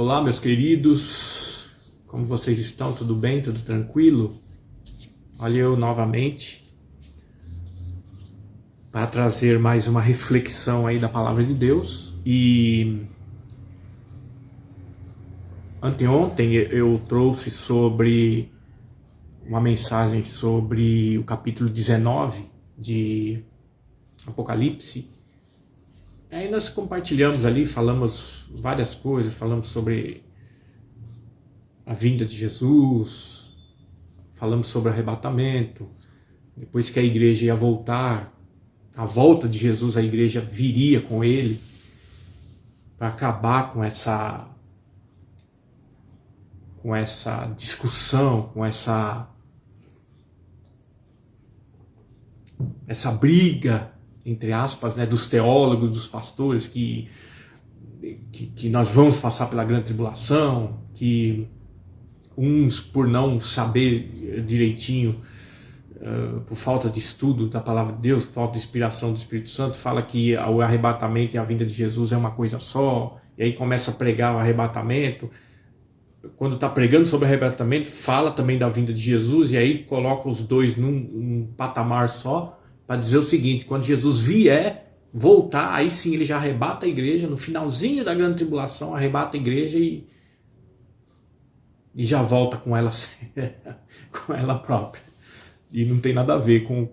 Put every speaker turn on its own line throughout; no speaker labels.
Olá, meus queridos, como vocês estão? Tudo bem? Tudo tranquilo? Olha eu novamente para trazer mais uma reflexão aí da Palavra de Deus. E anteontem eu trouxe sobre uma mensagem sobre o capítulo 19 de Apocalipse. Aí nós compartilhamos ali, falamos várias coisas, falamos sobre a vinda de Jesus, falamos sobre arrebatamento, depois que a igreja ia voltar, a volta de Jesus, a igreja viria com ele para acabar com essa discussão, com essa briga, entre aspas, né, dos teólogos, dos pastores, que nós vamos passar pela grande tribulação, que uns, por não saber direitinho, por falta de estudo da palavra de Deus, por falta de inspiração do Espírito Santo, fala que o arrebatamento e a vinda de Jesus é uma coisa só, e aí começa a pregar o arrebatamento. Quando está pregando sobre o arrebatamento, fala também da vinda de Jesus, e aí coloca os dois num patamar só, para dizer o seguinte: quando Jesus vier, voltar, aí sim ele já arrebata a igreja, no finalzinho da grande tribulação, arrebata a igreja e já volta com ela, com ela própria. E não tem nada a ver com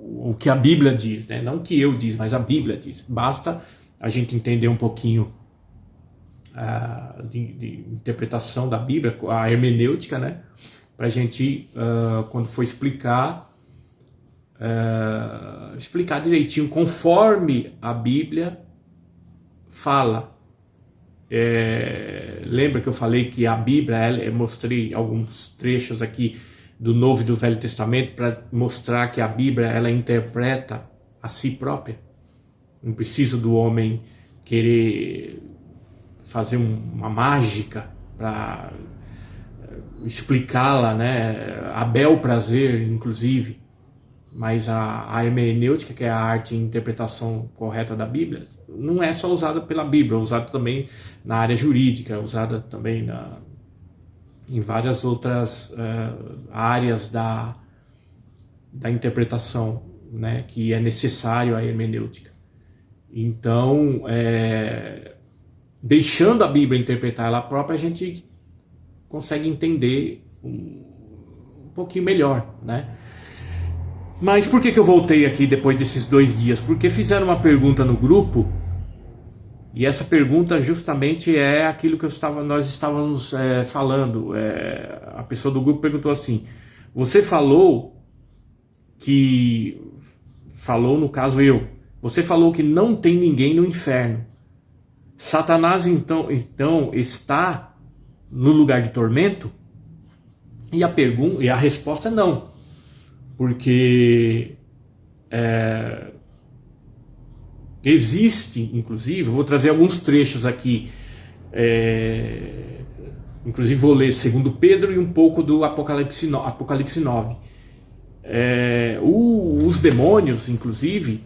o que a Bíblia diz, né? Não que eu diz, mas a Bíblia diz. Basta a gente entender um pouquinho de interpretação da Bíblia, a hermenêutica, né? Para a gente, quando for explicar direitinho, conforme a Bíblia fala. Lembra que eu falei que a Bíblia, eu mostrei alguns trechos aqui do Novo e do Velho Testamento para mostrar que a Bíblia, ela interpreta a si própria. Não precisa do homem querer fazer uma mágica para explicá-la, né? A bel prazer, inclusive. Mas a hermenêutica, que é a arte e interpretação correta da Bíblia, não é só usada pela Bíblia, é usada também na área jurídica, é usada também em várias outras áreas da interpretação, né, que é necessário a hermenêutica. Então, deixando a Bíblia interpretar ela própria, a gente consegue entender um pouquinho melhor, né? Mas por que eu voltei aqui depois desses 2 dias? Porque fizeram uma pergunta no grupo, e essa pergunta justamente é aquilo que nós estávamos falando. A pessoa do grupo perguntou assim: você falou, no caso eu, você falou que não tem ninguém no inferno. Satanás então está no lugar de tormento? E a resposta é não. Porque existe, inclusive, vou trazer alguns trechos aqui, inclusive vou ler 2 Pedro e um pouco do Apocalipse 9. Os demônios, inclusive,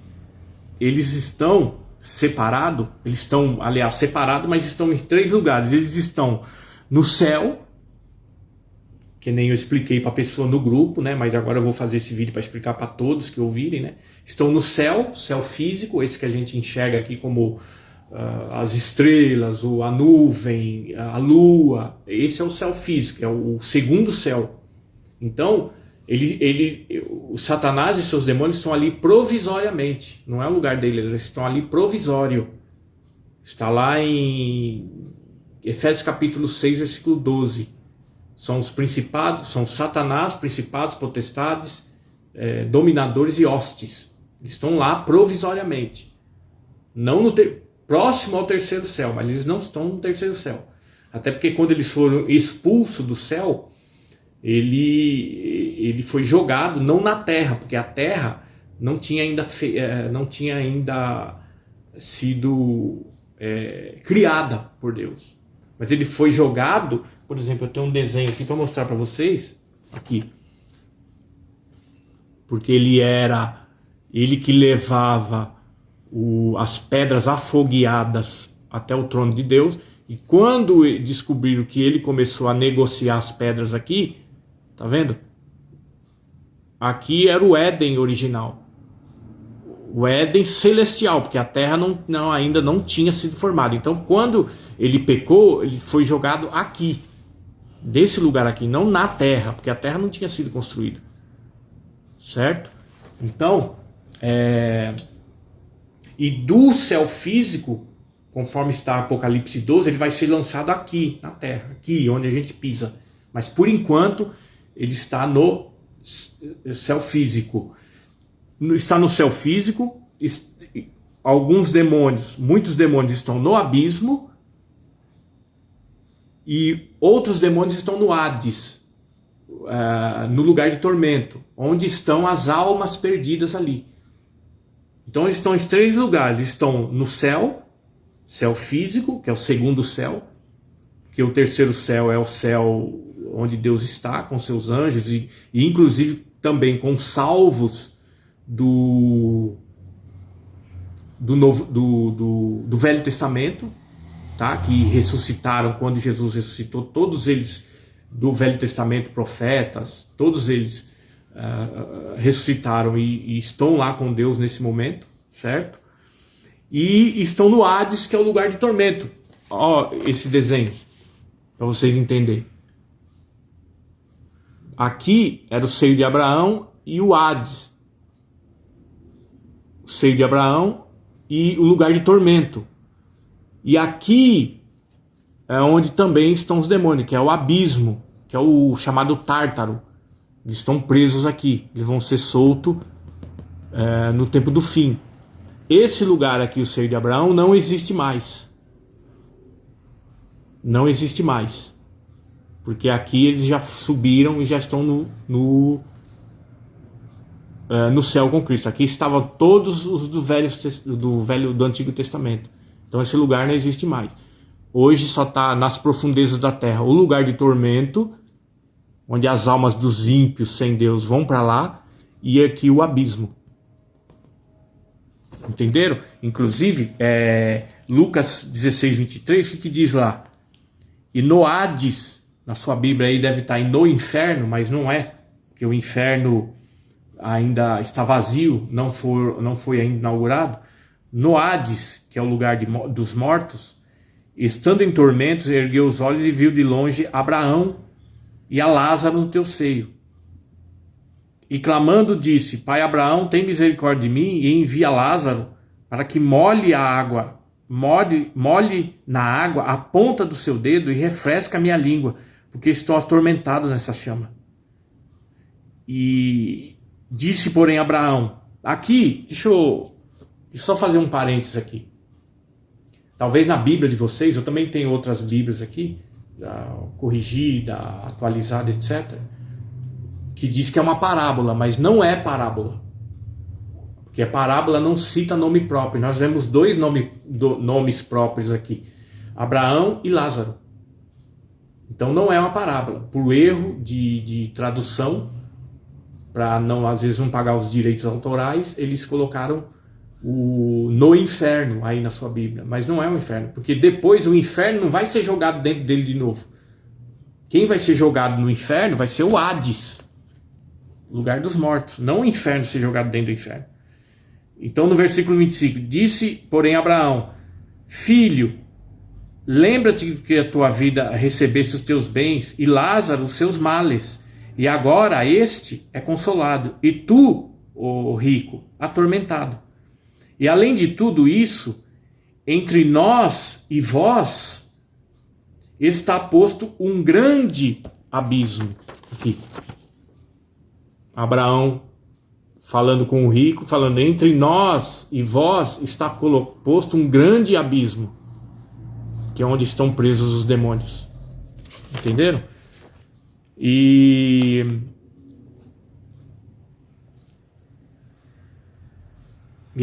eles estão separados, mas estão em 3 lugares. Eles estão no céu, que nem eu expliquei para a pessoa no grupo, né? Mas agora eu vou fazer esse vídeo para explicar para todos que ouvirem, né? Estão no céu físico, esse que a gente enxerga aqui como as estrelas, a nuvem, a lua. Esse é o céu físico, é o segundo céu. Então, o Satanás e seus demônios estão ali provisoriamente, não é o lugar dele, eles estão ali provisório. Está lá em Efésios capítulo 6, versículo 12. São os principados, são Satanás, principados, potestades, dominadores e hostes. Eles estão lá provisoriamente. Não próximo ao terceiro céu, mas eles não estão no terceiro céu. Até porque quando eles foram expulsos do céu, ele foi jogado não na terra, porque a terra não tinha ainda sido criada por Deus. Mas ele foi jogado. Por exemplo, eu tenho um desenho aqui para mostrar para vocês, aqui, porque ele que levava as pedras afogueadas até o trono de Deus, E quando descobriram que ele começou a negociar as pedras aqui, tá vendo? Aqui era o Éden original. O Éden celestial, porque a terra ainda não tinha sido formada. Então, quando ele pecou, ele foi jogado aqui, desse lugar aqui, não na terra, porque a terra não tinha sido construída. Certo? Então, e do céu físico, conforme está Apocalipse 12, ele vai ser lançado aqui, na terra, aqui onde a gente pisa. Mas por enquanto, ele está no céu físico. Está no céu físico, alguns demônios, muitos demônios estão no abismo, e outros demônios estão no Hades, no lugar de tormento, onde estão as almas perdidas ali. Então eles estão em 3 lugares. Eles estão no céu físico, que é o segundo céu, que o terceiro céu é o céu onde Deus está com seus anjos, e inclusive também com salvos do Velho Testamento, tá? Que ressuscitaram quando Jesus ressuscitou. Todos eles do Velho Testamento, profetas, todos eles ressuscitaram e estão lá com Deus nesse momento, certo? E estão no Hades, que é o lugar de tormento. Ó, esse desenho, para vocês entenderem. Aqui era o seio de Abraão e o Hades. O seio de Abraão e o lugar de tormento. E aqui é onde também estão os demônios, que é o abismo, que é o chamado Tártaro. Eles estão presos aqui. Eles vão ser soltos no tempo do fim. Esse lugar aqui, o seio de Abraão, não existe mais. Não existe mais. Porque aqui eles já subiram e já estão no céu com Cristo. Aqui estavam todos os do Antigo Testamento. Então esse lugar não existe mais. Hoje só está nas profundezas da terra o lugar de tormento, onde as almas dos ímpios sem Deus vão para lá, e aqui o abismo. Entenderam? Inclusive, Lucas 16, 23, o que diz lá? E no Hades, na sua Bíblia aí deve estar no inferno, mas não é, porque o inferno ainda está vazio, não foi ainda inaugurado. No Hades, que é o lugar dos mortos, estando em tormentos, ergueu os olhos e viu de longe Abraão e a Lázaro no teu seio. E clamando disse: Pai Abraão, tem misericórdia de mim e envia Lázaro para que molhe na água a ponta do seu dedo e refresque a minha língua, porque estou atormentado nessa chama. E disse, porém, Abraão, aqui, deixa eu só fazer um parênteses aqui. Talvez na Bíblia de vocês, eu também tenho outras Bíblias aqui, corrigida, atualizada, etc., que diz que é uma parábola, mas não é parábola. Porque a parábola não cita nome próprio. Nós vemos 2 nomes próprios aqui: Abraão e Lázaro. Então não é uma parábola. Por erro de tradução, para às vezes não pagar os direitos autorais, eles colocaram no inferno aí na sua Bíblia. Mas não é o inferno, porque depois o inferno não vai ser jogado dentro dele de novo. Quem vai ser jogado no inferno vai ser o Hades, lugar dos mortos, não o inferno ser jogado dentro do inferno. Então no versículo 25, disse, porém, Abraão: Filho, lembra-te que a tua vida recebeste os teus bens, e Lázaro os seus males, e agora este é consolado, e tu, ó rico, atormentado. E além de tudo isso, entre nós e vós está posto um grande abismo. Aqui. Abraão falando com o rico, falando: entre nós e vós está posto um grande abismo, que é onde estão presos os demônios. Entenderam? E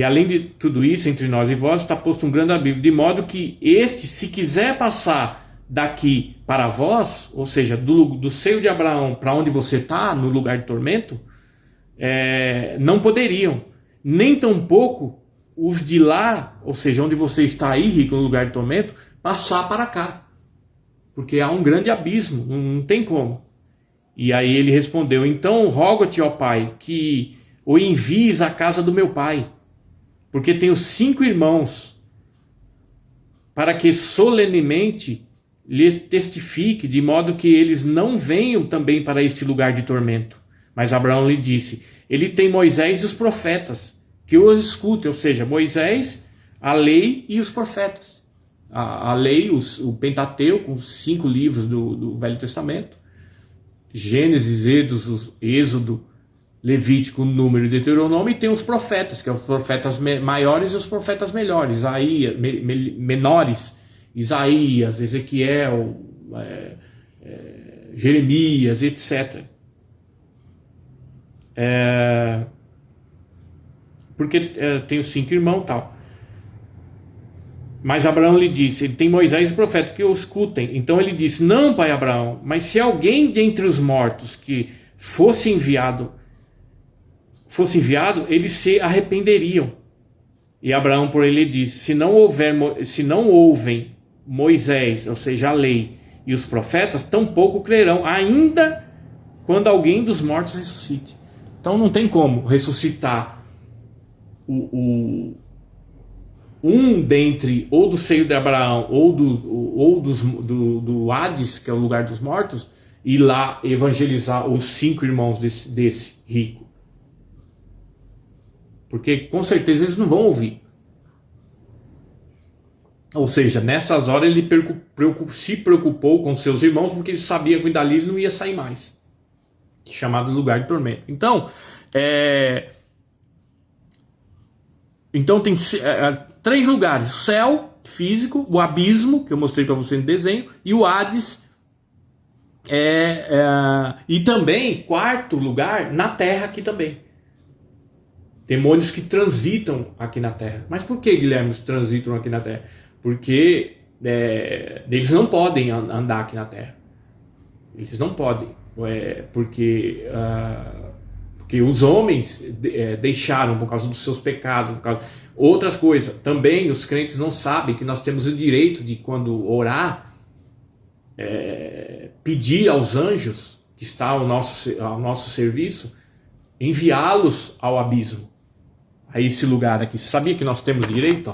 além de tudo isso, entre nós e vós está posto um grande abismo, de modo que este, se quiser passar daqui para vós, ou seja, do seio de Abraão para onde você está, no lugar de tormento, não poderiam, nem tampouco os de lá, ou seja, onde você está aí, rico, no lugar de tormento, passar para cá, porque há um grande abismo, não tem como. E aí ele respondeu: então rogo-te, ó pai, que o envies à casa do meu pai, porque tenho 5 irmãos, para que solenemente lhes testifique, de modo que eles não venham também para este lugar de tormento. Mas Abraão lhe disse: ele tem Moisés e os profetas, que os escutem. Ou seja, Moisés, a lei e os profetas. A lei, o Pentateuco, os 5 livros do Velho Testamento, Gênesis, Êxodo, Levítico, Número e Deuteronômio, e tem os profetas, que são os profetas maiores e os profetas menores, Isaías, Ezequiel, Jeremias, etc. Porque tem os 5 irmãos e tal. Mas Abraão lhe disse: ele tem Moisés e os profetas, que o escutem. Então ele disse: não, pai Abraão, mas se alguém de entre os mortos que fosse enviado, eles se arrependeriam. E Abraão por ele disse: se não ouvem Moisés, ou seja, a lei e os profetas, tampouco crerão, ainda quando alguém dos mortos ressuscite. Então não tem como ressuscitar um dentre, ou do seio de Abraão, ou do Hades, que é o lugar dos mortos, ir lá evangelizar os 5 irmãos desse rico. Porque com certeza eles não vão ouvir. Ou seja, nessas horas ele se preocupou com seus irmãos, porque ele sabia que dali ele não ia sair mais. Chamado lugar de tormento. Então, tem 3 lugares: o céu físico, o abismo, que eu mostrei para você no desenho, e o Hades. E também, 4º lugar, na terra aqui também. Demônios que transitam aqui na terra. Mas por que, Guilherme, transitam aqui na terra? Porque eles não podem andar aqui na terra. Eles não podem. Porque os homens deixaram por causa dos seus pecados, por causa outras coisas. Também os crentes não sabem que nós temos o direito de, quando orar, pedir aos anjos que está ao nosso serviço, enviá-los ao abismo, a esse lugar aqui. Você sabia que nós temos direito?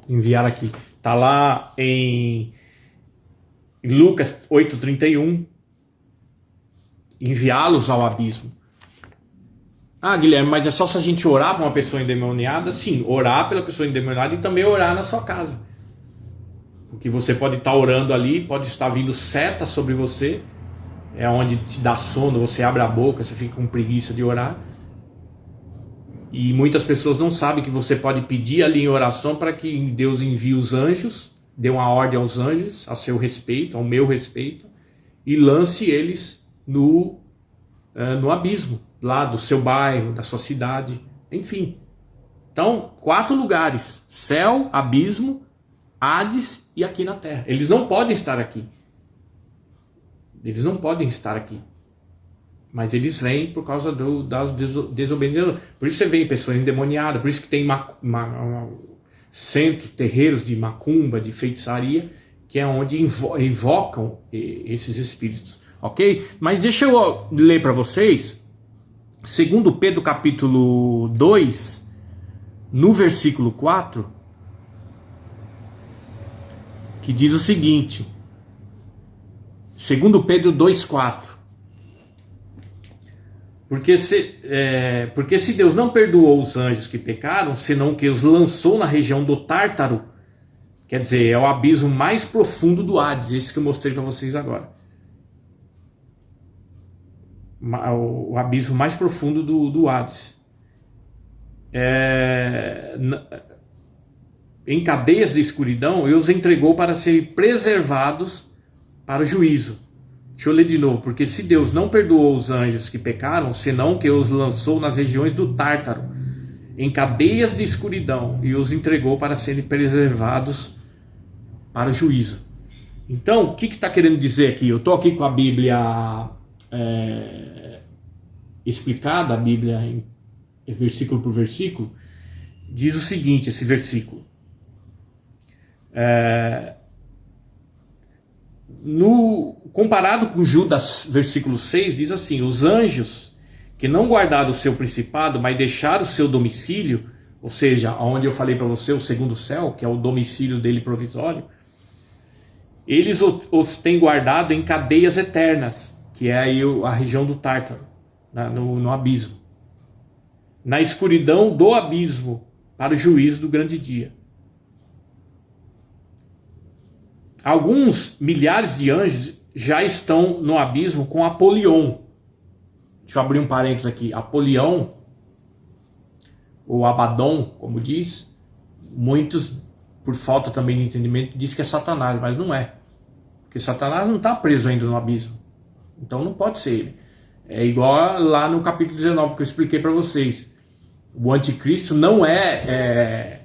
Enviar aqui. Está lá em Lucas 8:31. Enviá-los ao abismo. Ah, Guilherme, mas é só se a gente orar para uma pessoa endemoniada? Sim, orar pela pessoa endemoniada e também orar na sua casa. Porque você pode estar orando ali, pode estar vindo seta sobre você, onde te dá sono, você abre a boca, você fica com preguiça de orar. E muitas pessoas não sabem que você pode pedir ali em oração para que Deus envie os anjos, dê uma ordem aos anjos a seu respeito, ao meu respeito, e lance eles no abismo, lá do seu bairro, da sua cidade, enfim. Então, 4 lugares: céu, abismo, Hades e aqui na terra. Eles não podem estar aqui. Eles não podem estar aqui. Mas eles vêm por causa das desobediências. Por isso você vê pessoas endemoniadas, por isso que tem centros, terreiros de macumba, de feitiçaria, que é onde invocam esses espíritos. Ok? Mas deixa eu ler para vocês, 2 Pedro capítulo 2, no versículo 4, que diz o seguinte, 2 Pedro 2,4: porque se Deus não perdoou os anjos que pecaram, senão que os lançou na região do Tártaro, quer dizer, é o abismo mais profundo do Hades, esse que eu mostrei para vocês agora. O abismo mais profundo do Hades. Em cadeias de escuridão, e os entregou para serem preservados para o juízo. Deixa eu ler de novo. Porque se Deus não perdoou os anjos que pecaram, senão que os lançou nas regiões do Tártaro, em cadeias de escuridão, e os entregou para serem preservados para o juízo. Então, o que está querendo dizer aqui? Eu estou aqui com a Bíblia explicada, a Bíblia em versículo por versículo. Diz o seguinte, esse versículo: Comparado com Judas, versículo 6, diz assim: os anjos que não guardaram o seu principado, mas deixaram o seu domicílio, ou seja, onde eu falei para você, o segundo céu, que é o domicílio dele provisório, eles os têm guardado em cadeias eternas, que é aí a região do Tártaro, no abismo, na escuridão do abismo, para o juízo do grande dia. Alguns milhares de anjos já estão no abismo com Apolion. Deixa eu abrir um parênteses aqui. Apolion, ou Abaddon, como diz, muitos, por falta também de entendimento, diz que é Satanás, mas não é. Porque Satanás não está preso ainda no abismo. Então não pode ser ele. É igual lá no capítulo 19 que eu expliquei para vocês. O anticristo não é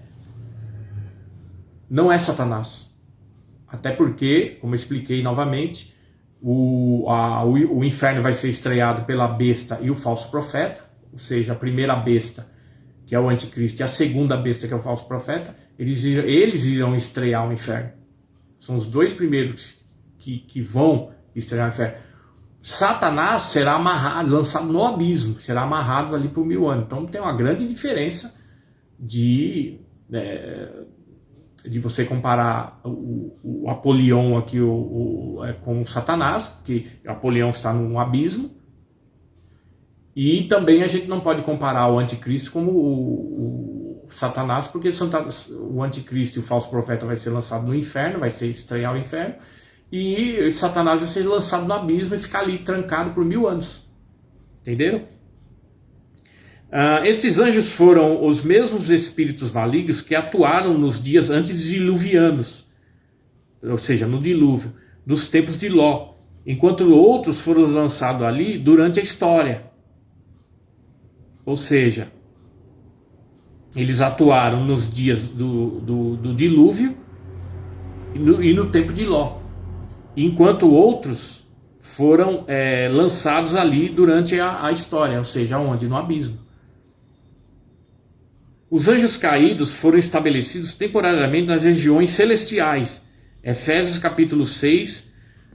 Satanás. Até porque, como eu expliquei novamente, o inferno vai ser estreado pela besta e o falso profeta, ou seja, a primeira besta, que é o anticristo, e a segunda besta, que é o falso profeta, eles irão estrear o inferno. São os dois primeiros que vão estrear o inferno. Satanás será amarrado, lançado no abismo, será amarrado ali por 1000 anos. Então tem uma grande diferença de você comparar o Apolion aqui com o Satanás, porque Apolion está num abismo, e também a gente não pode comparar o anticristo com o Satanás, porque o anticristo e o falso profeta vai ser lançado no inferno, vai ser estrear o inferno, e Satanás vai ser lançado no abismo e ficar ali trancado por 1000 anos. Entenderam? Estes anjos foram os mesmos espíritos malignos que atuaram nos dias antediluvianos, ou seja, no dilúvio, dos tempos de Ló, enquanto outros foram lançados ali durante a história. Ou seja, eles atuaram nos dias do dilúvio e no tempo de Ló, enquanto outros foram lançados ali durante a história, ou seja, onde? No abismo. Os anjos caídos foram estabelecidos temporariamente nas regiões celestiais. Efésios capítulo 6,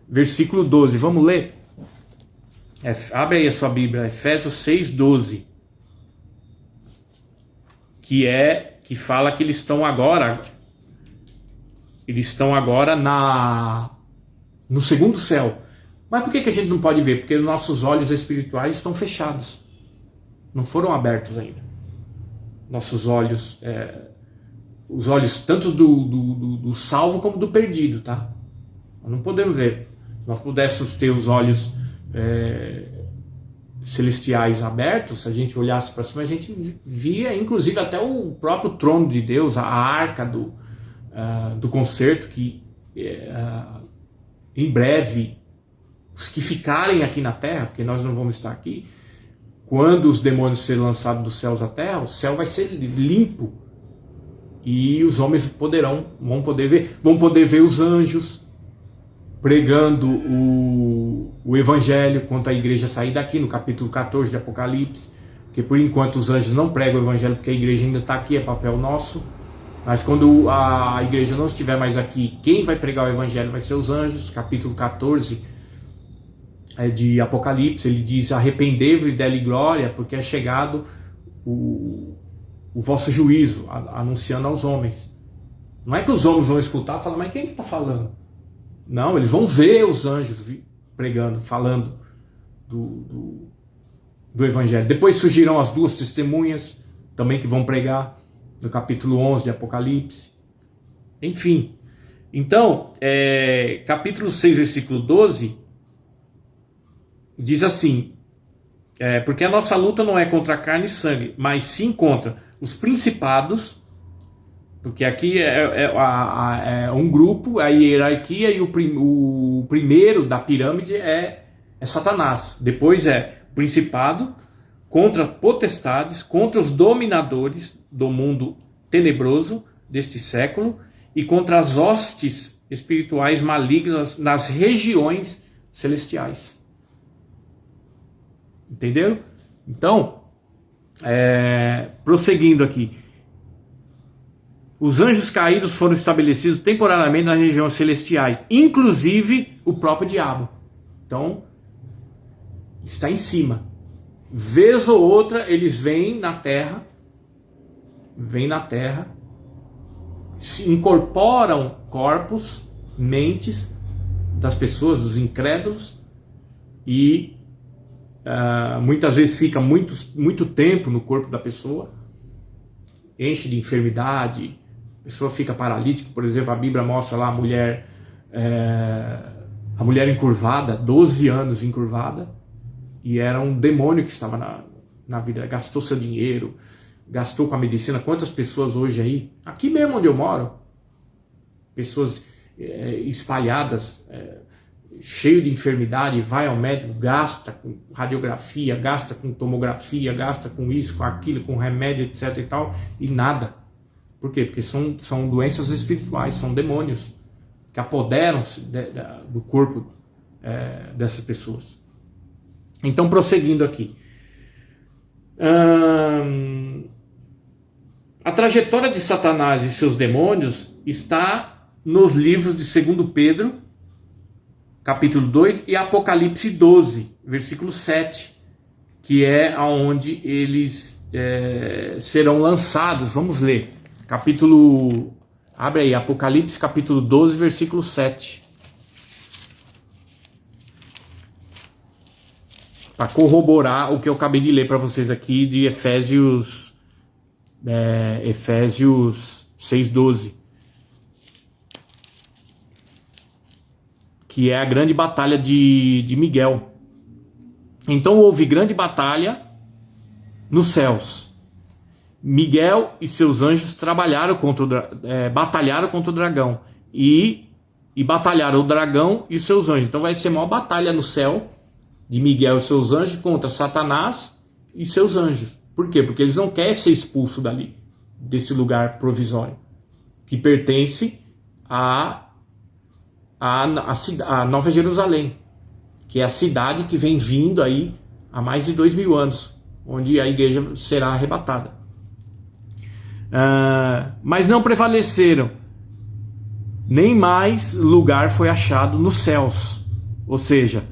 versículo 12. Vamos ler? Abre aí a sua Bíblia, Efésios 6, 12. Que fala que eles estão agora no segundo céu. Mas por que a gente não pode ver? Porque nossos olhos espirituais estão fechados. Não foram abertos ainda. Nossos olhos, os olhos tanto do salvo como do perdido, tá? Nós não podemos ver. Se nós pudéssemos ter os olhos celestiais abertos, se a gente olhasse para cima, a gente via inclusive até o próprio trono de Deus, a arca do concerto, que em breve os que ficarem aqui na terra, porque nós não vamos estar aqui, quando os demônios serem lançados dos céus à terra, o céu vai ser limpo e os homens vão poder ver os anjos pregando o evangelho quando a igreja sair daqui, no capítulo 14 de Apocalipse, porque por enquanto os anjos não pregam o evangelho porque a igreja ainda está aqui, é papel nosso, mas quando a igreja não estiver mais aqui, quem vai pregar o evangelho vai ser os anjos. Capítulo 14 de Apocalipse, ele diz: arrependei-vos e dai-lhe glória, porque é chegado o vosso juízo, anunciando aos homens. Não é que os homens vão escutar e falar, mas quem está falando? Não, eles vão ver os anjos pregando, falando do evangelho. Depois surgirão as duas testemunhas, também que vão pregar, no capítulo 11 de Apocalipse. Enfim, então, capítulo 6, versículo 12, diz assim: porque a nossa luta não é contra carne e sangue, mas sim contra os principados, porque aqui é um grupo, a hierarquia, e o primeiro da pirâmide é Satanás. Depois é principado, contra potestades, contra os dominadores do mundo tenebroso deste século e contra as hostes espirituais malignas nas regiões celestiais. Entenderam? Então, prosseguindo aqui. Os anjos caídos foram estabelecidos temporariamente nas regiões celestiais, inclusive o próprio diabo. Então, está em cima. Vez ou outra, eles vêm na terra, se incorporam corpos, mentes das pessoas, dos incrédulos, e muitas vezes fica muito tempo no corpo da pessoa, enche de enfermidade, a pessoa fica paralítica. Por exemplo, a Bíblia mostra lá a mulher encurvada, 12 anos encurvada, e era um demônio que estava na vida, gastou seu dinheiro, gastou com a medicina. Quantas pessoas hoje aí, aqui mesmo onde eu moro, pessoas espalhadas, cheio de enfermidade, vai ao médico, gasta com radiografia, gasta com tomografia, gasta com isso, com aquilo, com remédio, etc e tal, e nada. Por quê? Porque são doenças espirituais, são demônios que apoderam-se do corpo dessas pessoas. Então, prosseguindo aqui. A trajetória de Satanás e seus demônios está nos livros de 2 Pedro, capítulo 2, e Apocalipse 12, versículo 7, que é onde eles serão lançados. Vamos ler. Abre aí, Apocalipse capítulo 12, versículo 7. Para corroborar o que eu acabei de ler para vocês aqui de Efésios 6:12. Que é a grande batalha de Miguel. Então houve grande batalha nos céus. Miguel e seus anjos batalharam contra o dragão. E batalharam o dragão e os seus anjos. Então vai ser uma batalha no céu de Miguel e seus anjos contra Satanás e seus anjos. Por quê? Porque eles não querem ser expulsos dali, desse lugar provisório, que pertence a Nova Jerusalém, que é a cidade que vem vindo aí há mais de 2000 anos, onde a igreja será arrebatada. Mas não prevaleceram, nem mais lugar foi achado nos céus. Ou seja,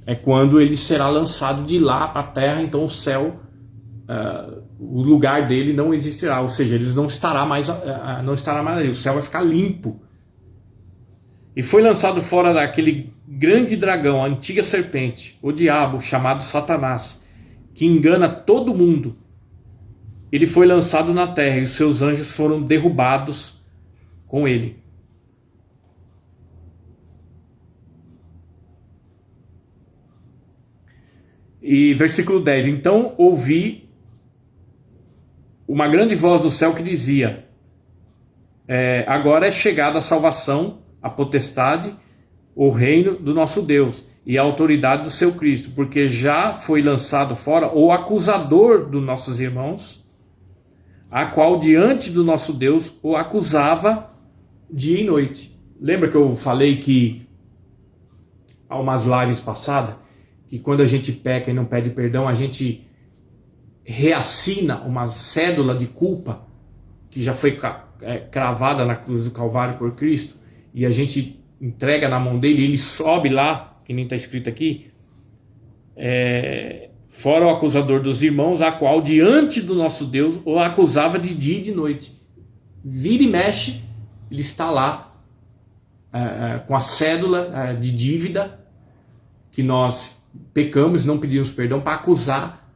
é quando ele será lançado de lá para a terra, então o céu, o lugar dele não existirá. Ou seja, ele não estará mais ali, o céu vai ficar limpo. E foi lançado fora daquele grande dragão, a antiga serpente, o diabo, chamado Satanás, que engana todo mundo. Ele foi lançado na terra e os seus anjos foram derrubados com ele. E versículo 10. Então ouvi uma grande voz do céu que dizia: agora é chegada a salvação, a potestade, o reino do nosso Deus e a autoridade do seu Cristo, porque já foi lançado fora o acusador dos nossos irmãos, a qual diante do nosso Deus o acusava dia e noite. Lembra que eu falei que há umas lives passadas, que quando a gente peca e não pede perdão, a gente reassina uma cédula de culpa que já foi cravada na cruz do Calvário por Cristo, e a gente entrega na mão dele, e ele sobe lá, que nem está escrito aqui, fora o acusador dos irmãos, a qual diante do nosso Deus o acusava de dia e de noite. Vira e mexe, ele está lá com a cédula de dívida que nós pecamos, não pedimos perdão, para acusar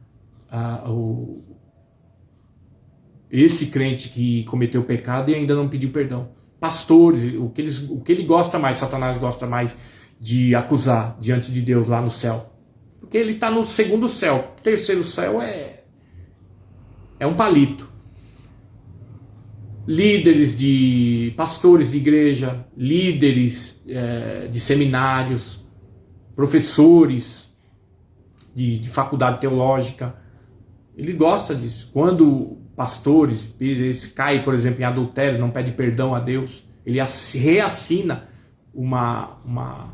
esse crente que cometeu pecado e ainda não pediu perdão. Pastores, o que ele gosta mais, Satanás gosta mais de acusar diante de Deus lá no céu, porque ele está no segundo céu. O terceiro céu é um palito. Líderes pastores de igreja, líderes de seminários, professores de faculdade teológica, ele gosta disso. Quando pastores, eles caem, por exemplo, em adultério, não pede perdão a Deus, ele reassina uma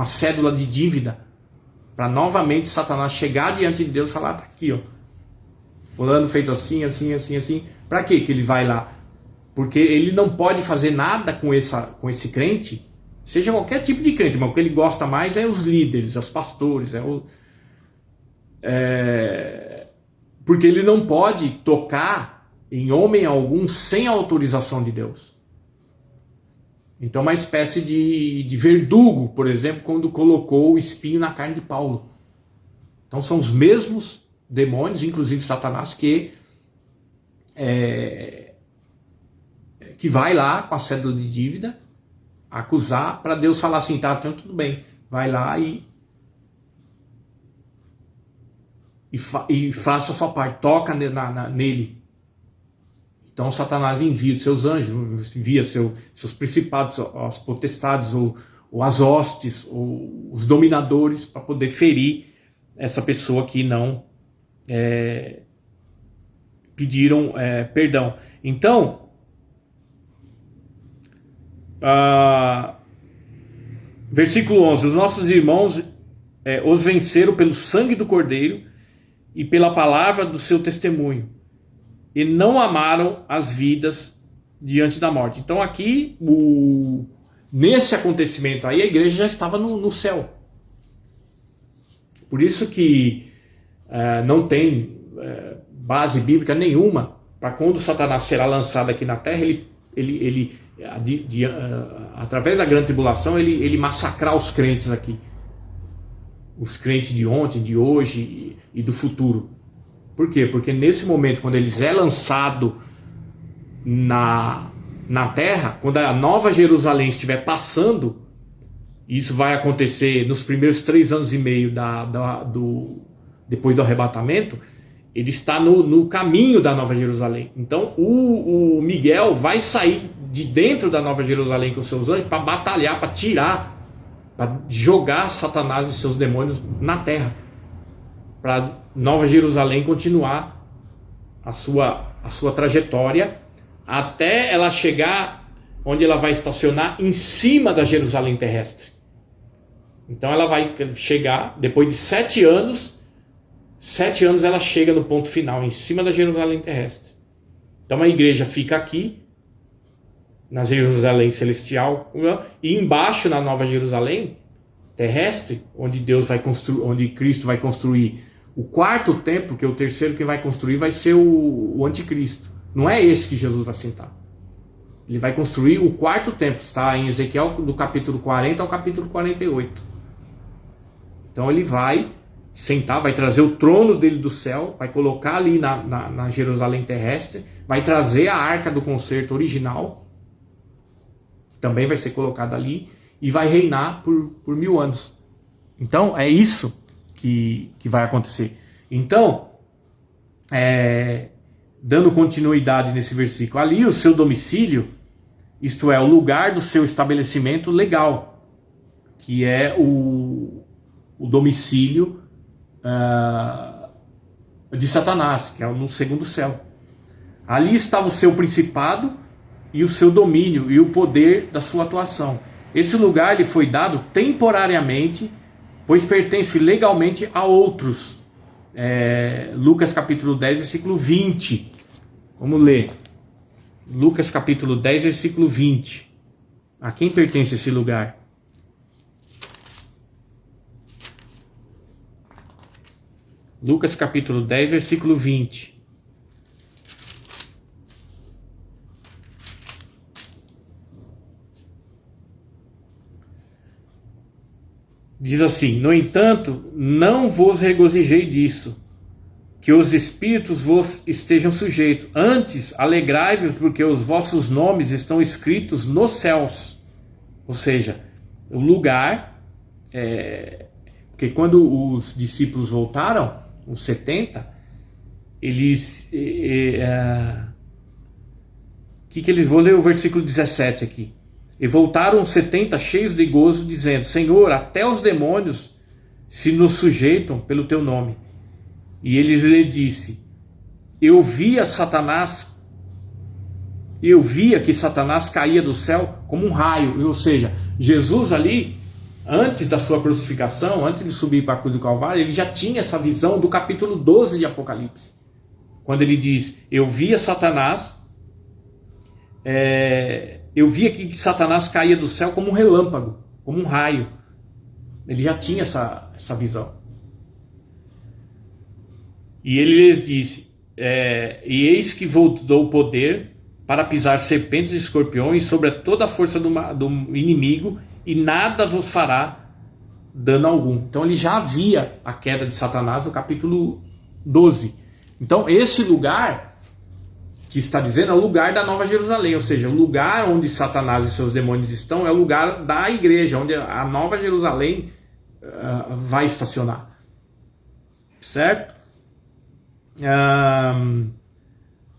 cédula de dívida, para novamente Satanás chegar diante de Deus e falar: tá aqui, ó, fulano feito assim, assim, assim, assim. Para quê que ele vai lá Porque ele não pode fazer nada com esse crente, seja qualquer tipo de crente, mas o que ele gosta mais é os líderes, é os pastores, porque ele não pode tocar em homem algum sem a autorização de Deus. Então, uma espécie de verdugo, por exemplo, quando colocou o espinho na carne de Paulo. Então, são os mesmos demônios, inclusive Satanás, que vai lá com a cédula de dívida acusar, para Deus falar assim, tá, então tudo bem, vai lá e faça a sua parte, toca nele. Então Satanás envia os seus anjos, envia seus principados, as potestades, ou as hostes, ou os dominadores, para poder ferir essa pessoa que não pediram perdão. Então, versículo 11, os nossos irmãos os venceram pelo sangue do Cordeiro e pela palavra do seu testemunho, e não amaram as vidas diante da morte. Então aqui, nesse acontecimento aí, a igreja já estava no céu. Por isso que não tem base bíblica nenhuma para quando Satanás será lançado aqui na terra, ele através da grande tribulação, ele massacrar os crentes aqui. Os crentes de ontem, de hoje e do futuro. Por quê? Porque nesse momento, quando eles é lançado na terra, quando a Nova Jerusalém estiver passando, isso vai acontecer nos primeiros 3 anos e meio depois do arrebatamento, ele está no caminho da Nova Jerusalém. Então o Miguel vai sair de dentro da Nova Jerusalém com os seus anjos para batalhar, para tirar, para jogar Satanás e seus demônios na terra, para Nova Jerusalém continuar a sua trajetória até ela chegar onde ela vai estacionar em cima da Jerusalém terrestre. Então ela vai chegar, depois de 7 anos ela chega no ponto final, em cima da Jerusalém terrestre. Então a igreja fica aqui, na Jerusalém celestial, e embaixo na Nova Jerusalém terrestre, onde Cristo vai construir o 4º templo, que é o terceiro que vai construir, vai ser o anticristo. Não é esse que Jesus vai sentar. Ele vai construir o 4º templo, está em Ezequiel, do capítulo 40 ao capítulo 48. Então ele vai sentar, vai trazer o trono dele do céu, vai colocar ali na Jerusalém terrestre, vai trazer a arca do concerto original, também vai ser colocada ali, e vai reinar por 1000 anos. Então é isso que vai acontecer. Então, dando continuidade nesse versículo, ali o seu domicílio, isto é, o lugar do seu estabelecimento legal, que é o domicílio de Satanás, que é no segundo céu. Ali estava o seu principado e o seu domínio e o poder da sua atuação. Esse lugar lhe foi dado temporariamente, pois pertence legalmente a outros. Lucas capítulo 10, versículo 20. Vamos ler. Lucas capítulo 10, versículo 20. A quem pertence esse lugar? Lucas capítulo 10, versículo 20. Diz assim: no entanto, não vos regozijei disso, que os espíritos vos estejam sujeitos. Antes, alegrai-vos, porque os vossos nomes estão escritos nos céus. Ou seja, o lugar... porque quando os discípulos voltaram, os 70, eles... Vou ler o versículo 17 aqui. E voltaram os 70 cheios de gozo, dizendo: Senhor, até os demônios se nos sujeitam pelo teu nome. E ele lhe disse: eu via que Satanás caía do céu como um raio. Ou seja, Jesus ali, antes da sua crucificação, antes de subir para a cruz do Calvário, ele já tinha essa visão do capítulo 12 de Apocalipse, quando ele diz: eu via Satanás eu vi aqui que Satanás caía do céu como um relâmpago, como um raio. Ele já tinha essa visão. E ele lhes disse, e eis que vou dar o poder para pisar serpentes e escorpiões sobre toda a força do inimigo, e nada vos fará dano algum. Então ele já havia a queda de Satanás no capítulo 12. Então esse lugar que está dizendo é o lugar da Nova Jerusalém, ou seja, o lugar onde Satanás e seus demônios estão é o lugar da igreja, onde a Nova Jerusalém vai estacionar. Certo?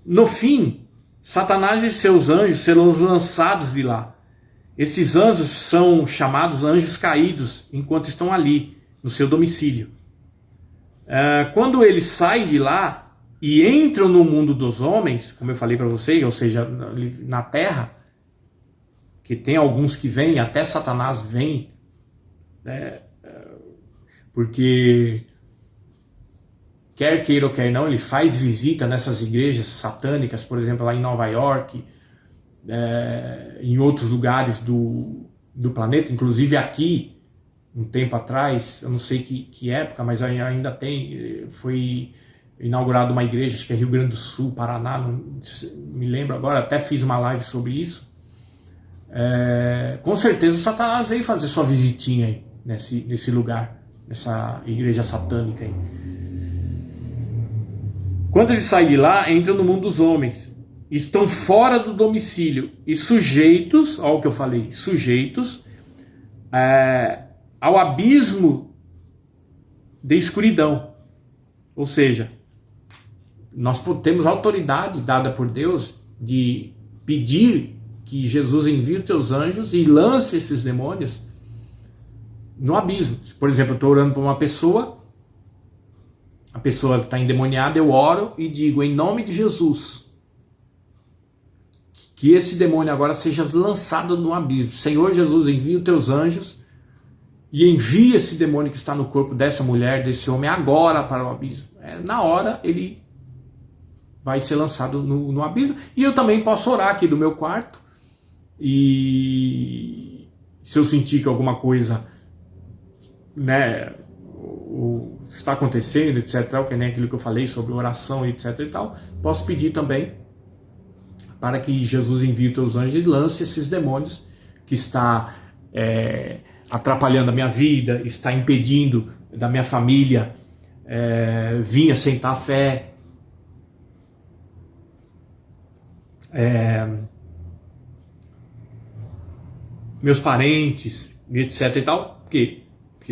No fim, Satanás e seus anjos serão lançados de lá. Esses anjos são chamados anjos caídos enquanto estão ali, no seu domicílio. Quando eles saem de lá e entram no mundo dos homens, como eu falei para vocês, ou seja, na terra, que tem alguns que vêm, até Satanás vem, né, porque quer queira ou quer não, ele faz visita nessas igrejas satânicas, por exemplo, lá em Nova York, em outros lugares do planeta, inclusive aqui, um tempo atrás, eu não sei que época, mas ainda tem, foi inaugurada uma igreja, acho que é Rio Grande do Sul, Paraná, não me lembro agora, até fiz uma live sobre isso. Com certeza Satanás veio fazer sua visitinha aí, nesse lugar, nessa igreja satânica aí. Quando ele sai de lá, entram no mundo dos homens, estão fora do domicílio e sujeitos, olha o que eu falei, sujeitos ao abismo de escuridão. Ou seja, nós temos autoridade dada por Deus de pedir que Jesus envie os teus anjos e lance esses demônios no abismo. Por exemplo, eu estou orando por uma pessoa, a pessoa está endemoniada, eu oro e digo, em nome de Jesus, que esse demônio agora seja lançado no abismo. Senhor Jesus, envia os teus anjos e envia esse demônio que está no corpo dessa mulher, desse homem, agora para o abismo. Na hora ele vai ser lançado no abismo. E eu também posso orar aqui do meu quarto, e se eu sentir que alguma coisa, né, está acontecendo, etc, que nem aquilo que eu falei sobre oração, etc e tal, posso pedir também para que Jesus envie os teus anjos e lance esses demônios que está atrapalhando a minha vida, está impedindo da minha família vir assentar a fé, meus parentes, etc e tal, porque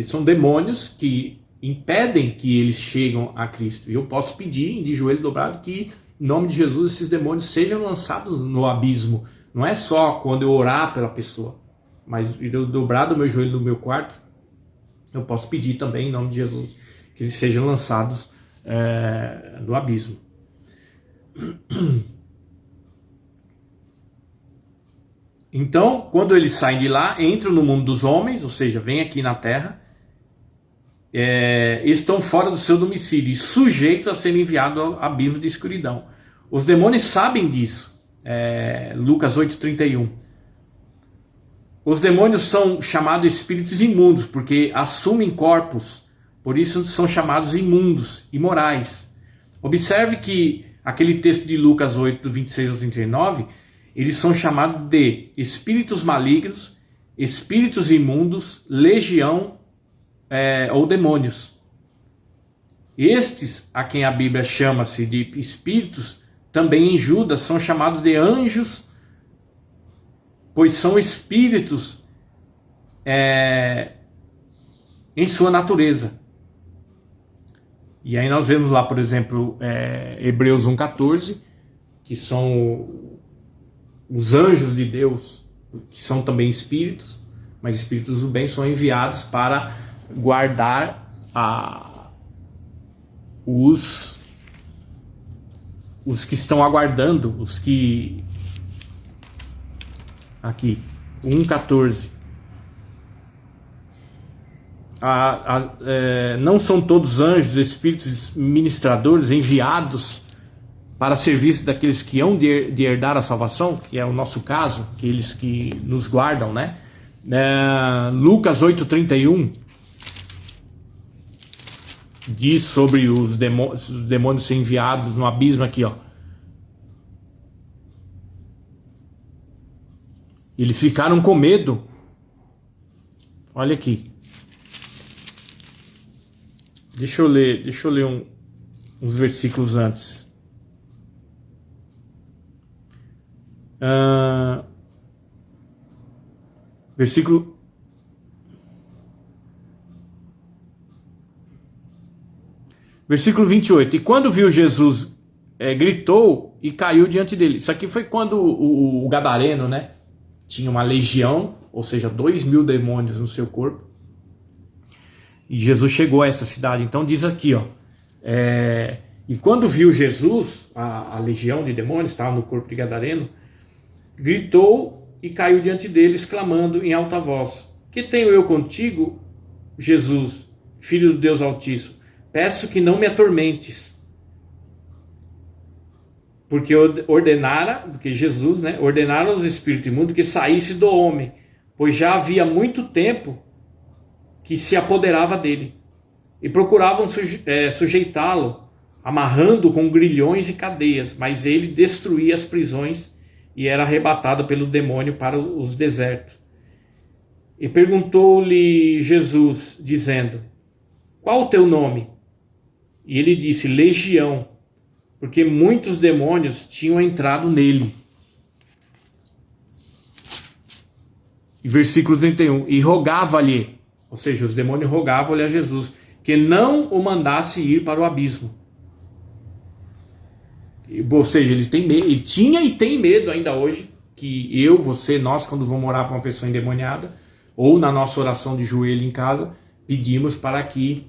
são demônios que impedem que eles chegam a Cristo. E eu posso pedir de joelho dobrado que, em nome de Jesus, esses demônios sejam lançados no abismo. Não é só quando eu orar pela pessoa, mas eu dobrado o meu joelho no meu quarto, eu posso pedir também, em nome de Jesus, que eles sejam lançados no abismo. Então, quando eles saem de lá, entram no mundo dos homens, ou seja, vêm aqui na terra, estão fora do seu domicílio e sujeitos a serem enviados ao abismo de escuridão. Os demônios sabem disso. Lucas 8,31. Os demônios são chamados espíritos imundos, porque assumem corpos, por isso são chamados imundos, imorais. Observe que aquele texto de Lucas 8, do 26 ao 39, eles são chamados de espíritos malignos, espíritos imundos, legião ou demônios. Estes, a quem a Bíblia chama-se de espíritos, também em Judas são chamados de anjos, pois são espíritos em sua natureza. E aí nós vemos lá, por exemplo, Hebreus 1,14, que são os anjos de Deus, que são também espíritos, mas espíritos do bem são enviados para guardar os que estão aguardando, os que... Aqui, 1,14. Não são todos anjos, espíritos ministradores enviados para serviço daqueles que hão de herdar a salvação, que é o nosso caso, aqueles que nos guardam, né? Lucas 8,31 diz sobre os demônios serem enviados no abismo aqui, ó. Eles ficaram com medo. Olha aqui. Deixa eu ler uns versículos antes. Versículo 28. E quando viu Jesus, gritou e caiu diante dele. Isso aqui foi quando o gadareno, né, tinha uma legião, ou seja, 2.000 demônios no seu corpo. E Jesus chegou a essa cidade. Então diz aqui, ó. E quando viu Jesus, a legião de demônios estava no corpo de gadareno, gritou e caiu diante dele, exclamando em alta voz: que tenho eu contigo, Jesus, Filho do Deus Altíssimo? Peço que não me atormentes. Porque Jesus, né, ordenara aos espíritos imundos que saísse do homem, pois já havia muito tempo que se apoderava dele. E procuravam sujeitá-lo, amarrando com grilhões e cadeias, mas ele destruía as prisões e era arrebatado pelo demônio para os desertos. E perguntou-lhe Jesus, dizendo: qual o teu nome? E ele disse: Legião, porque muitos demônios tinham entrado nele. E versículo 31. E rogava-lhe, ou seja, os demônios rogavam-lhe a Jesus, que não o mandasse ir para o abismo. Ou seja, ele tinha e tem medo ainda hoje, que você, nós, quando vamos orar para uma pessoa endemoniada, ou na nossa oração de joelho em casa, pedimos para que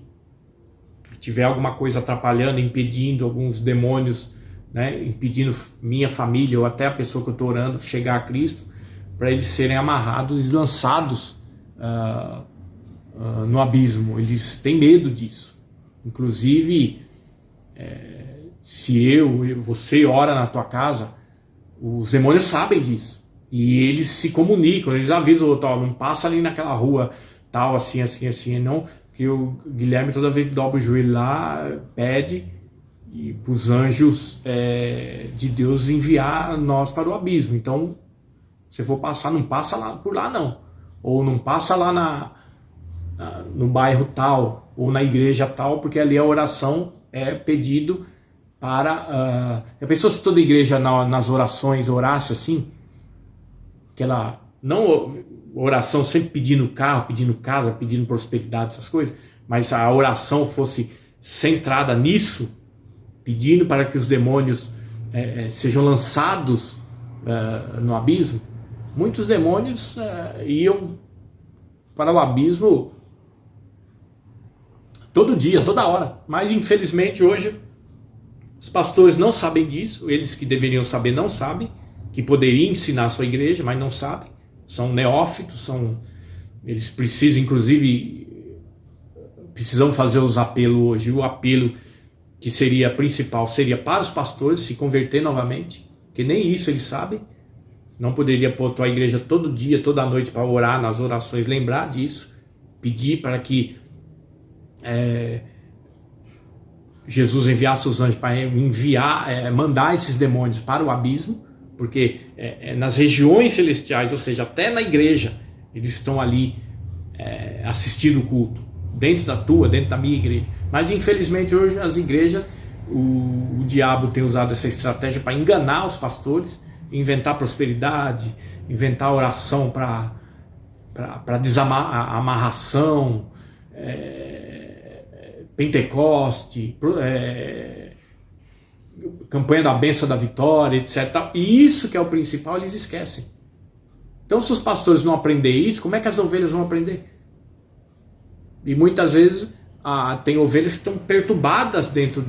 tiver alguma coisa atrapalhando, impedindo alguns demônios, né, impedindo minha família ou até a pessoa que eu estou orando chegar a Cristo, para eles serem amarrados e lançados no abismo. Eles têm medo disso. Inclusive, se você ora na tua casa, os demônios sabem disso. E eles se comunicam, eles avisam o outro: não passa ali naquela rua, tal, assim, assim, assim, não. Porque o Guilherme, toda vez que dobra o joelho lá, pede para os anjos de Deus enviar nós para o abismo. Então, se for passar, não passa lá, por lá não. Ou não passa lá no bairro tal, ou na igreja tal, porque ali a oração é pedido para... a pessoa, se toda igreja nas orações orasse assim, aquela... não oração sempre pedindo carro, pedindo casa, pedindo prosperidade, essas coisas, mas a oração fosse centrada nisso, pedindo para que os demônios sejam lançados no abismo, muitos demônios iam para o abismo todo dia, toda hora. Mas infelizmente hoje os pastores não sabem disso, eles que deveriam saber não sabem, que poderiam ensinar a sua igreja, mas não sabem. São neófitos, eles precisam, inclusive, fazer os apelos hoje. O apelo que seria principal seria para os pastores se converter novamente, que nem isso eles sabem. Não poderia pôr a tua igreja todo dia, toda noite para orar nas orações, lembrar disso, pedir para que Jesus enviasse os anjos para mandar esses demônios para o abismo, porque nas regiões celestiais, ou seja, até na igreja, eles estão ali assistindo o culto, dentro da minha igreja. Mas infelizmente hoje as igrejas, o diabo tem usado essa estratégia para enganar os pastores, inventar prosperidade, inventar oração para amarração, Pentecoste, campanha da bênção da vitória, etc. E isso que é o principal, eles esquecem. Então, se os pastores não aprenderem isso, como é que as ovelhas vão aprender? E muitas vezes tem ovelhas que estão perturbadas dentro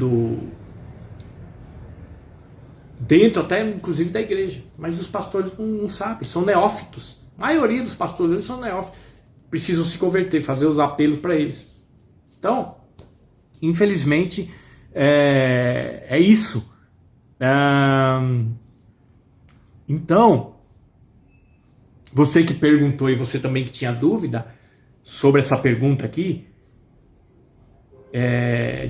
até inclusive da igreja. Mas os pastores não sabem, são neófitos. A maioria dos pastores eles são neófitos. Precisam se converter, fazer os apelos para eles. Então, infelizmente, é isso. Então, você que perguntou e você também que tinha dúvida sobre essa pergunta aqui,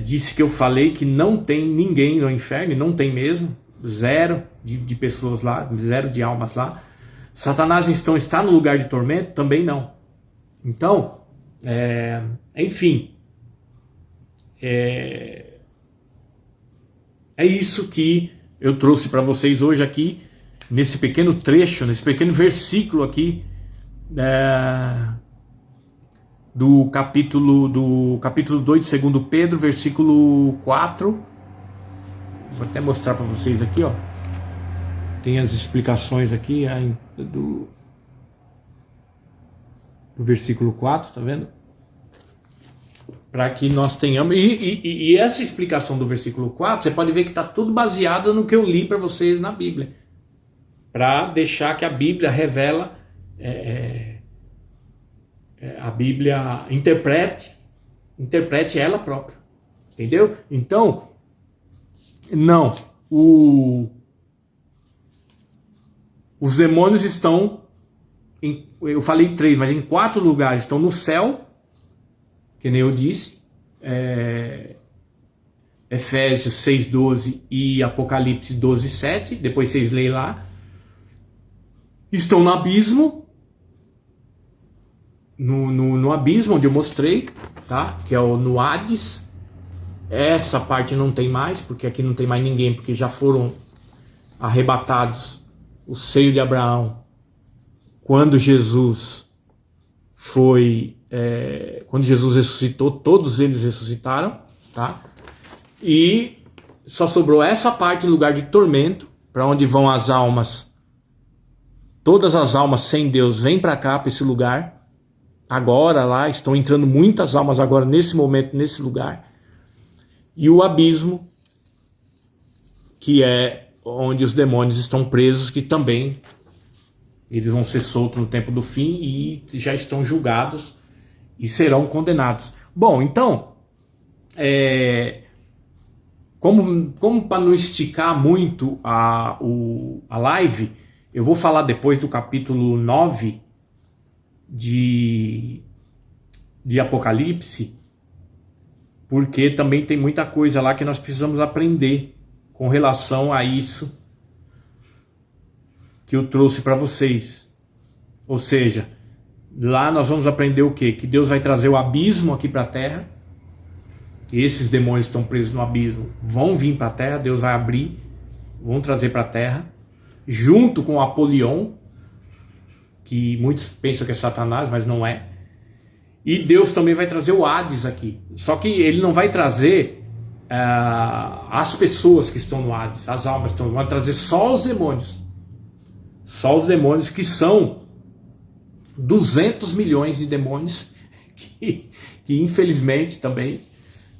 disse que eu falei que não tem ninguém no inferno, e não tem mesmo, zero de pessoas lá, zero de almas lá. Satanás então está no lugar de tormento? Também não. Então, enfim, é isso que eu trouxe para vocês hoje aqui, nesse pequeno trecho, nesse pequeno versículo aqui, do capítulo 2 de 2 Pedro, versículo 4. Vou até mostrar para vocês aqui, ó. Tem as explicações aqui do versículo 4, tá vendo? Para que nós tenhamos... E essa explicação do versículo 4, você pode ver que está tudo baseado no que eu li para vocês na Bíblia. Para deixar que a Bíblia revela... a Bíblia interprete ela própria. Entendeu? Então, não. Os demônios estão... eu falei 3, mas em 4 lugares. Estão no céu, que nem eu disse, Efésios 6:12 e Apocalipse 12:7, depois vocês leem lá. Estão no abismo, no abismo onde eu mostrei, tá? Que é no Hades. Essa parte não tem mais, porque aqui não tem mais ninguém, porque já foram arrebatados o seio de Abraão quando Jesus ressuscitou. Todos eles ressuscitaram, tá? E só sobrou essa parte, lugar de tormento, para onde vão as almas. Todas as almas sem Deus vêm para cá, para esse lugar. Agora lá estão entrando muitas almas agora nesse momento, nesse lugar. E o abismo, que é onde os demônios estão presos, que também eles vão ser soltos no tempo do fim e já estão julgados e serão condenados. Bom, então, como para não esticar muito a live, eu vou falar depois do capítulo 9 de Apocalipse, porque também tem muita coisa lá que nós precisamos aprender com relação a isso que eu trouxe para vocês. Ou seja, lá nós vamos aprender o quê? Que Deus vai trazer o abismo aqui para a terra. Esses demônios estão presos no abismo vão vir para a terra, Deus vai abrir, vão trazer para a terra, junto com o Apolion, que muitos pensam que é Satanás, mas não é. E Deus também vai trazer o Hades aqui. Só que ele não vai trazer as pessoas que estão no Hades, as almas que estão, vai trazer só os demônios. Só os demônios, que são 200 milhões de demônios, que infelizmente também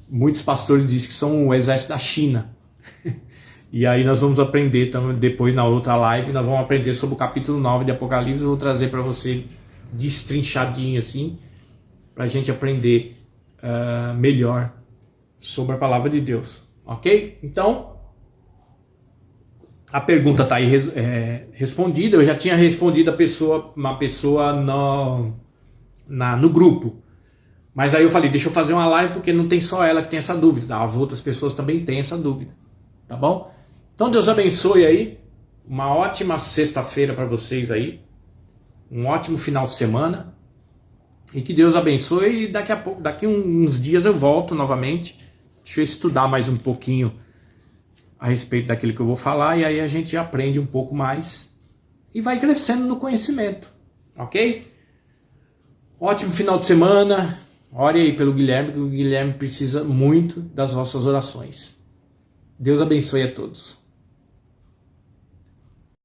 muitos pastores dizem que são o exército da China. E aí nós vamos aprender também, depois na outra live, nós vamos aprender sobre o capítulo 9 de Apocalipse. Eu vou trazer para você destrinchadinho assim, para a gente aprender melhor sobre a palavra de Deus, ok? Então, a pergunta está aí respondida. Eu já tinha respondido uma pessoa no grupo, mas aí eu falei, deixa eu fazer uma live, porque não tem só ela que tem essa dúvida, tá? As outras pessoas também têm essa dúvida, tá bom? Então Deus abençoe aí, uma ótima sexta-feira para vocês aí, um ótimo final de semana, e que Deus abençoe. E daqui uns dias eu volto novamente. Deixa eu estudar mais um pouquinho a respeito daquilo que eu vou falar, e aí a gente aprende um pouco mais e vai crescendo no conhecimento, ok? Ótimo final de semana. Ore aí pelo Guilherme, que o Guilherme precisa muito das vossas orações. Deus abençoe a todos.